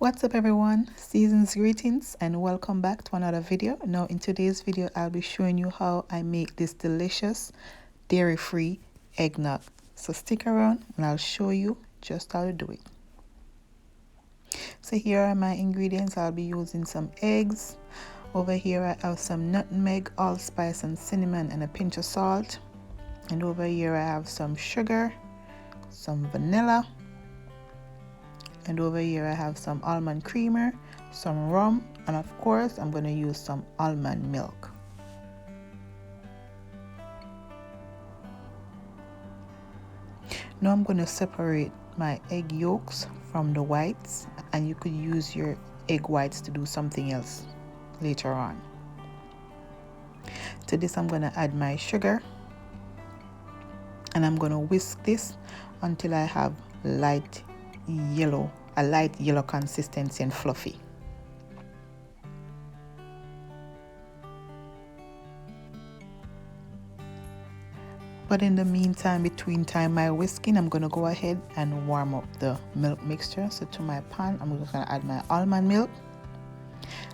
What's up everyone, season's greetings and welcome back to another video. Now in today's video I'll be showing you how I make this delicious dairy-free eggnog. So stick around and I'll show you just how to do it. So here are my ingredients. I'll be using some eggs. Over here I have some nutmeg, allspice and cinnamon and a pinch of salt. And over here I have some sugar, some vanilla. And over here I have some almond creamer, some rum, and of course I'm going to use some almond milk. Now I'm going to separate my egg yolks from the whites, and you could use your egg whites to do something else later on. To this I'm going to add my sugar, and I'm going to whisk this until I have a light yellow consistency and fluffy. But in the meantime, between my whisking, I'm going to go ahead and warm up the milk mixture. So to my pan, I'm just going to add my almond milk,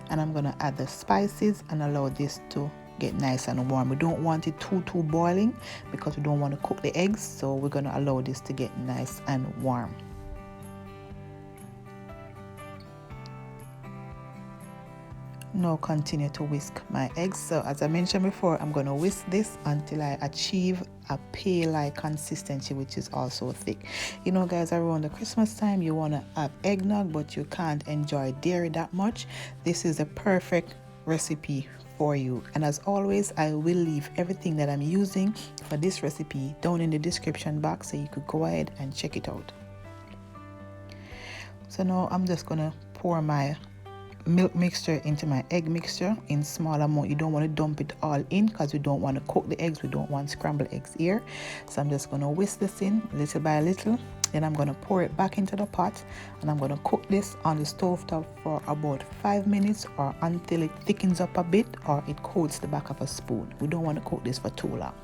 and I'm going to add the spices and allow this to get nice and warm. We don't want it too boiling because we don't want to cook the eggs, so we're going to allow this to get nice and warm. Now continue to whisk my eggs. So as I mentioned before, I'm going to whisk this until I achieve a pay-like consistency, which is also thick. You know guys, around the Christmas time you want to have eggnog but you can't enjoy dairy that much. This is a perfect recipe for you, and as always I will leave everything that I'm using for this recipe down in the description box so you could go ahead and check it out. So now I'm just going to pour my milk mixture into my egg mixture in small amount. You don't want to dump it all in because we don't want to cook the eggs. We don't want scrambled eggs here. So I'm just going to whisk this in little by little. Then I'm going to pour it back into the pot, and I'm going to cook this on the stove top for about 5 minutes or until it thickens up a bit or it coats the back of a spoon. We don't want to cook this for too long.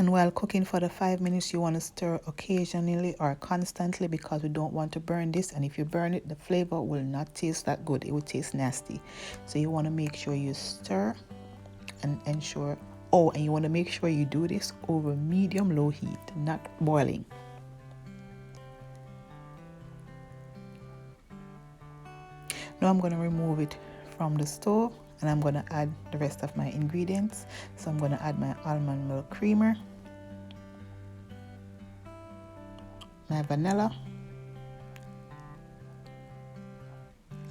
And while cooking for the 5 minutes, you want to stir occasionally or constantly because we don't want to burn this. And if you burn it, the flavor will not taste that good. It will taste nasty. So you want to make sure you stir and ensure. Oh, and you want to make sure you do this over medium-low heat, not boiling. Now I'm going to remove it from the stove, and I'm going to add the rest of my ingredients. So I'm going to add my almond milk creamer, my vanilla,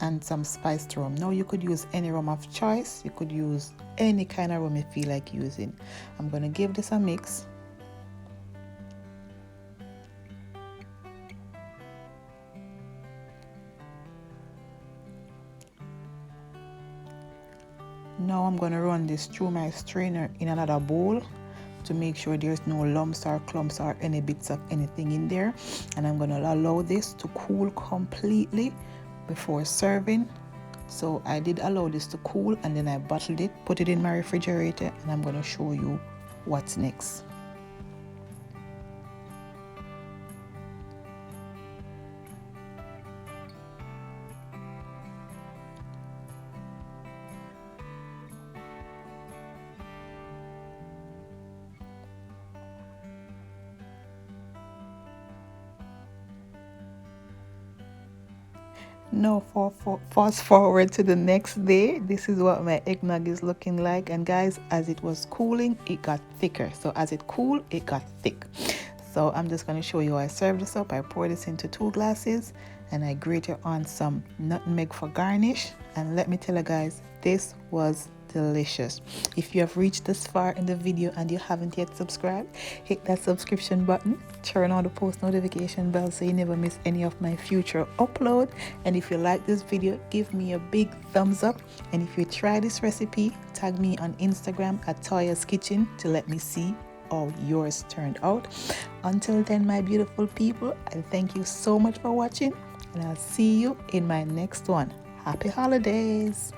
and some spiced rum. Now you could use any rum of choice. You could use any kind of rum you feel like using. I'm going to give this a mix. Now I'm going to run this through my strainer in another bowl to make sure there's no lumps or clumps or any bits of anything in there. And I'm going to allow this to cool completely before serving. So I did allow this to cool, and then I bottled it, put it in my refrigerator, and I'm going to show you what's next. Now fast forward to the next day. This is what my eggnog is looking like, and guys, as it was cooling it got thicker. So as it cooled it got thick. So I'm just going to show you how I serve this up. I pour this into 2 glasses and I grated on some nutmeg for garnish, and let me tell you guys, this was delicious. If you have reached this far in the video and you haven't yet subscribed, hit that subscription button, turn on the post notification bell so you never miss any of my future upload. And if you like this video, give me a big thumbs up, and if you try this recipe, tag me on Instagram at Toya's Kitchen to let me see how yours turned out. Until then, my beautiful people, I thank you so much for watching, and I'll see you in my next one. Happy holidays.